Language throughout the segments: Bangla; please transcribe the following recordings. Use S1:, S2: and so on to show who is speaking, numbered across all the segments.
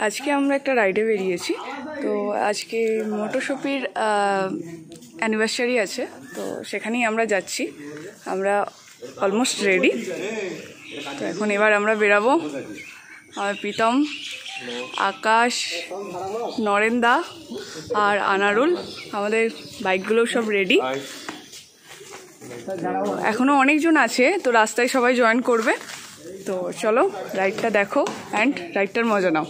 S1: আজকে আমরা একটা রাইডে বেরিয়েছি। তো আজকে মোটোশপির অ্যানিভার্সারি আছে, তো সেখানেই আমরা যাচ্ছি। আমরা অলমোস্ট রেডি। তো এখন এবার আমরা বেরাবো। আমার প্রীতম, আকাশ, নরেন্দা আর আনারুল, আমাদের বাইকগুলোও সব রেডি। এখনও অনেকজন আছে, তো রাস্তায় সবাই জয়েন করবে। তো চলো রাইডটা দেখো অ্যান্ড রাইডটার মজা নাও।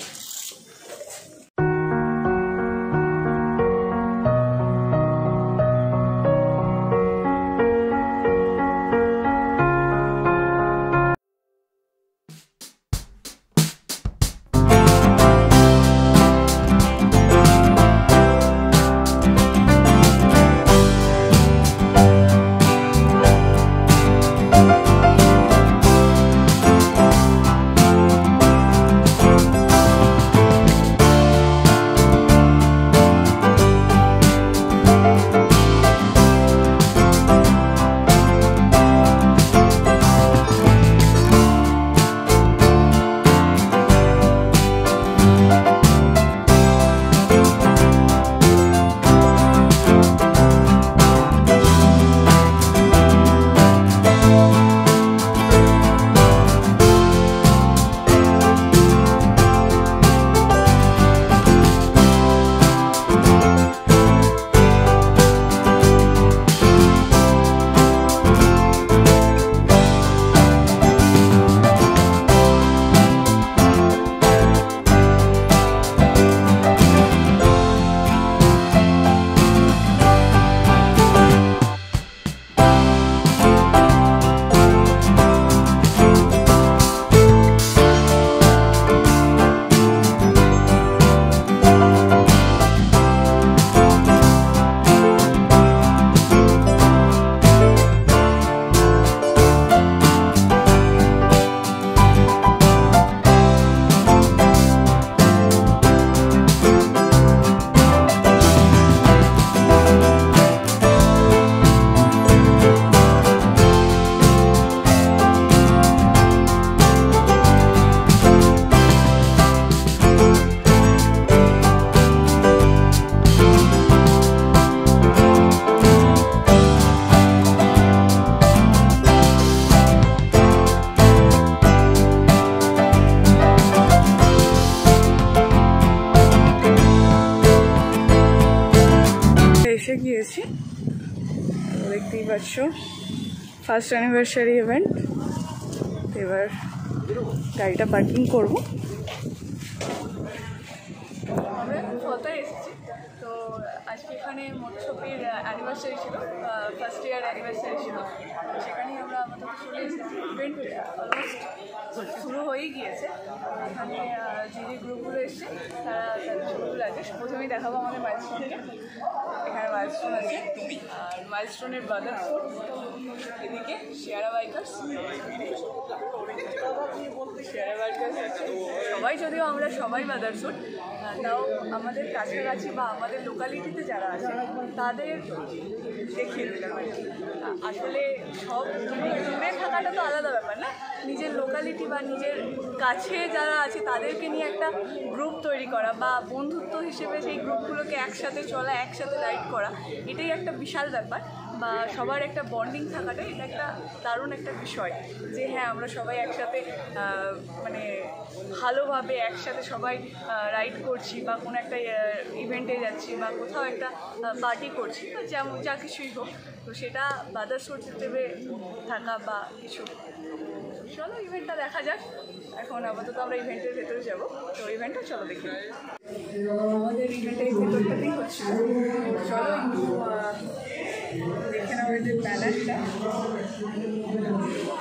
S1: এসে গিয়েছি, দেখতেই পাচ্ছ ফার্স্ট অ্যানিভার্সারি ইভেন্ট। এবার গাড়িটা পার্কিং করবো। আমরা কোথায় এসেছি, তো আজকে এখানে মোটোশপির অ্যানিভার্সারি ছিল, ফার্স্ট ইয়ার অ্যানিভার্সারি ছিল। সেখানেই আমরা আমাদের চলে এসেছি। ইভেন্ট অলমোস্ট শুরু হয়েই গিয়েছে। এখানে যে গ্রুপগুলো এসছে তারা তাদের ছবিগুলো আছে। প্রথমেই দেখাবো আমাদের মাইলস্টোনকে। এখানে মাইলস্টোন আছে, আর মাইলস্টোনের ব্রাদারহুড, এদিকে শেয়ারা বাইকার্স, আছে সবাই। যদিও আমরা সবাই ব্রাদারহুড, তাও আমাদের কাছাকাছি বা আমাদের লোকালিটিতে যারা আছে তাদের দেখিয়ে দিলাম। আসলে সব দূরে থাকাটা তো আলাদা ব্যাপার না, নিজের লোকালিটি বা নিজের কাছে যারা আছে তাদেরকে নিয়ে একটা গ্রুপ তৈরি করা বা বন্ধুত্ব হিসেবে সেই গ্রুপগুলোকে একসাথে চলা, একসাথে রাইড করা, এটাই একটা বিশাল ব্যাপার। বা সবার একটা বন্ডিং থাকাটা এটা একটা দারুণ একটা বিষয়, যে হ্যাঁ আমরা সবাই একসাথে মানে ভালোভাবে একসাথে সবাই রাইড করছি বা কোনো একটা ইভেন্টে যাচ্ছি বা কোথাও একটা পার্টি করছি, যেমন যা কিছুই হোক, তো সেটা ব্রাদারহুড হিসেবে থাকা বা কিছু। চলো ইভেন্টটা দেখা যাক। এখন আপাতত আমরা ইভেন্টের ভেতরে যাবো, তো ইভেন্টটা চলো দেখি। আমাদের ইভেন্টের ভেতরটাতেই হচ্ছে, চলো একটু দেখে নেওয়া যে ব্যানারটা।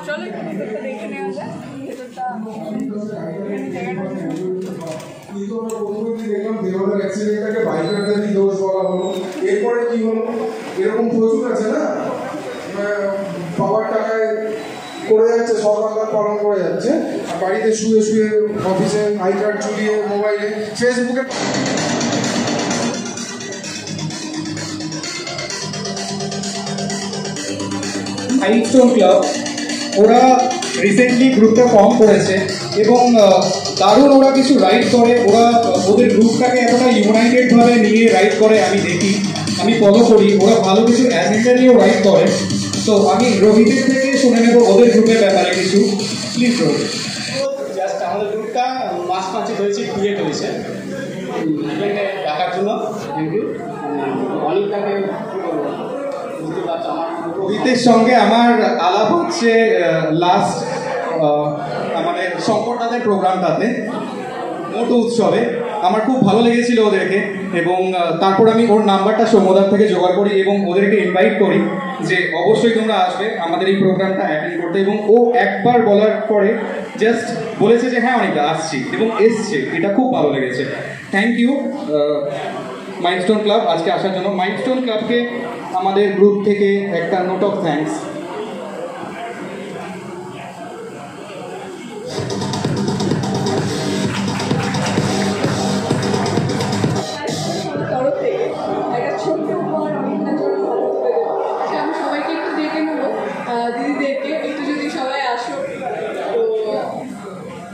S1: চলো একটু ভেতরটা দেখে নেওয়া যায়। ভেতরটা
S2: এরপরে কি হলো, এরকম প্রচুর আছে না, বাবার টাকায় করে যাচ্ছে, সরকার পালন করে যাচ্ছে, আর বাড়িতে শুয়ে শুয়ে অফিসে আই কার্ড ঝুলিয়ে মোবাইলে ফেসবুকে
S3: মাইলস্টোন ক্লাব ওরা রিসেন্টলি গ্রুপটা ফর্ম করেছে এবং দারুণ ওরা কিছু রাইড করে। ওরা ওদের গ্রুপটাকে এতটা ইউনাইটেডভাবে নিয়ে রাইড করে আমি দেখি, আমি ফলো করি। ওরা ভালো কিছু অ্যাজেন্ডা নিয়েও রাইড করে। তো আমি রোহিতের থেকে শুনে নেব ওদের গ্রুপের ব্যাপারে কিছু। প্লিজ রোহিত।
S4: জাস্ট আমাদের গ্রুপটা মাস পাঁচে হয়েছে, ক্রিয়েট হয়েছে ইভেন্টে দেখার জন্য। Thank you. অনেকটাকে বুঝতে পারছো আমার
S3: রোহিতের সঙ্গে আমার আলাপ হচ্ছে লাস্ট আমাদের শঙ্করদাদের প্রোগ্রামটাতে, মোটো উৎসবে। আমার খুব ভালো লেগেছিল ওদেরকে এবং তারপর আমি ওর নাম্বারটা সৌমদার থেকে জোগাড় করি এবং ওদেরকে ইনভাইট করি যে অবশ্যই তোমরা আসবে আমাদের এই প্রোগ্রামটা অ্যাটেন্ড করতে। এবং ও একবার বলার পরে জাস্ট বলেছে যে হ্যাঁ অনেকটা আসছি এবং এসছে। এটা খুব ভালো লেগেছে। থ্যাংক ইউ মাইলস্টোন ক্লাব আজকে আসার জন্য। মাইলস্টোন ক্লাবকে আমাদের গ্রুপ থেকে একটা নোট অফ থ্যাঙ্কস।
S1: তরফ থেকে একটা ছোট্ট উপহার অনেকটা জন্য হাতে তুলে দেবো। আচ্ছা, আমি সবাইকে একটু ডেকে নেবো, দিদিদেরকে একটু যদি সবাই আসো তো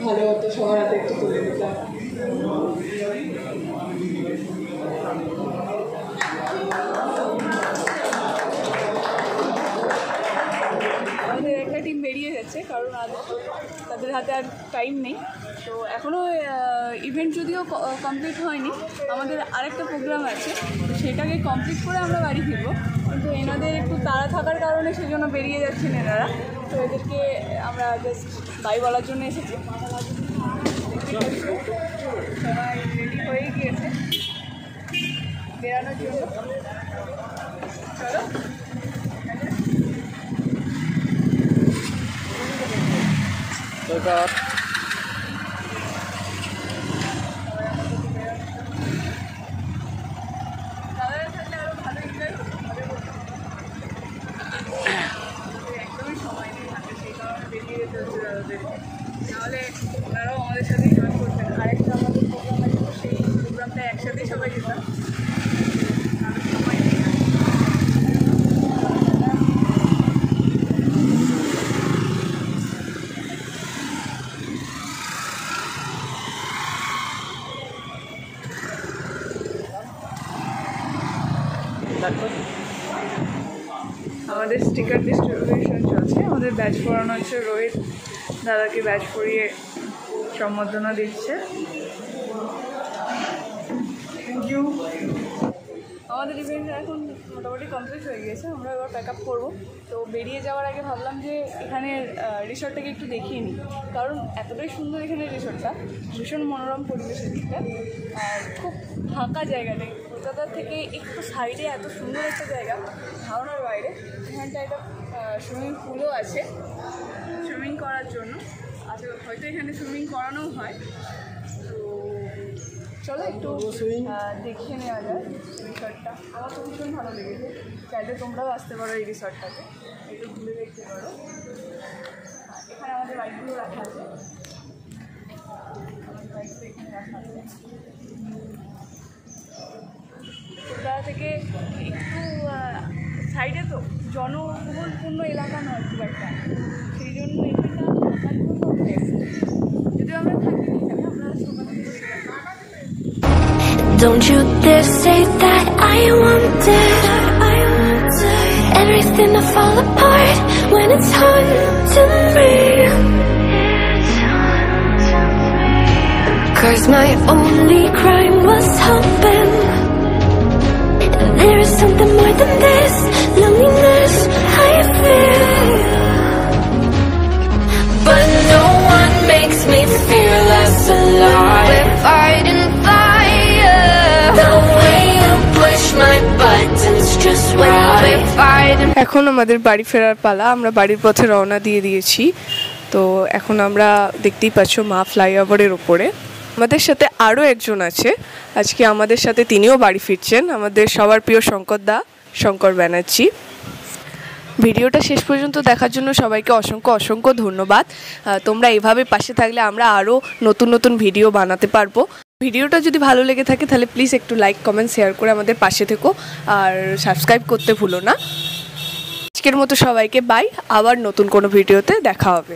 S1: ভালো হতো, সবার হাতে একটু তুলে দিতাম। আমাদের একটা টিম বেরিয়ে যাচ্ছে কারণ আজ তাদের হাতে আর টাইম নেই। তো এখনও ইভেন্ট যদিও কমপ্লিট হয়নি, আমাদের আরেকটা প্রোগ্রাম আছে, সেটাকে কমপ্লিট করে আমরা বাড়ি ফিরবো। কিন্তু এনাদের একটু তাড়া থাকার কারণে সেজন্য বেরিয়ে যাচ্ছেন এনারা। তো এদেরকে আমরা জাস্ট বাই বলার জন্য এসেছি। সবাই রেডি হয়ে গিয়েছে বেরানোর জন্য। চলো দাদারা থাকলে আরও ভালো এনজয় করতে হবে। একদমই সময় নেই হাতে, সেই কারণে বেরিয়ে যেতে হচ্ছে দাদাদেরকে। নাহলে ওনারাও আমাদের সাথেই জয়েন করতেন। আরেকটা আমাদের প্রোগ্রাম আছে, সেই প্রোগ্রামটা একসাথেই সবাই যেতাম। আরও সময় নেই। আমাদের স্টিকার ডিস্ট্রিবিউশন চলছে। আমাদের ব্যাচ পড়ানো হচ্ছে, রোহিত দাদাকে ব্যাচ পরিয়ে সম্বর্ধনা দিচ্ছে। Thank you. আমাদের ইভেন্ট এখন মোটামুটি কমপ্লিট হয়ে গিয়েছে, আমরা এবার প্যাক আপ করবো। তো বেরিয়ে যাওয়ার আগে ভাবলাম যে এখানের রিসর্টটাকে একটু দেখিয়ে নিই, কারণ এতটাই সুন্দর এখানে রিসর্টটা, ভীষণ মনোরম পরিবেশের দিকটা, আর খুব ফাঁকা জায়গা নেই। কলকাতার থেকে একটু সাইডে এত সুন্দর একটা জায়গা, ধারণার বাইরে। এখানটা একটা সুইমিং পুলও আছে সুইমিং করার জন্য, আচ্ছা হয়তো এখানে সুইমিং করানোও হয়। তো চলো একটু দেখিয়ে নেওয়া যায় রিসর্টটা। আমার তো ভীষণ ভালো লেগেছে, চাইলে তোমরাও আসতে পারো এই রিসর্টটাতে, একটু ঘুরে দেখতে পারো। এখানে আমাদের বাইকগুলো রাখা আছে, আমাদের বাইকগুলো এখানে রাখা আছে। কলকাতা থেকে একটু সাইডে তো জনবহুলপূর্ণ এলাকা নয় খুব একটা, সেই জন্য এখানটা থাকার জন্য বেস্ট। যদিও আমরা থাকি এখানে, আমরা সকালে
S5: Don't you dare say that I want it. Everything to fall apart when it's haunting me. 'Cause my only crime was hoping there is something more than this loneliness I feel. But no one makes me feel less alive. We're fighting fire. The way you push my buttons just right. We're fighting.
S1: এখন আমাদের বাড়ি ফেরার পালা, আমরা বাড়ির পথে রওনা দিয়ে দিয়েছি। তো এখন আমরা দেখতেই পাচ্ছ মা ফ্লাইওভারের ওপরে। আমাদের সাথে আরও একজন আছে আজকে আমাদের সাথে, তিনিও বাড়ি ফিরছেন, আমাদের সবার প্রিয় শঙ্কর ব্যানার্জি। ভিডিওটা শেষ পর্যন্ত দেখার জন্য সবাইকে অসংখ্য ধন্যবাদ। তোমরা এভাবে পাশে থাকলে আমরা আরও নতুন নতুন ভিডিও বানাতে পারবো। ভিডিওটা যদি ভালো লেগে থাকে তাহলে প্লিজ একটু লাইক কমেন্ট শেয়ার করে আমাদের পাশে থেকো, আর সাবস্ক্রাইব করতে ভুলো না। আজকের মতো সবাইকে বাই, আবার নতুন কোনো ভিডিওতে দেখা হবে।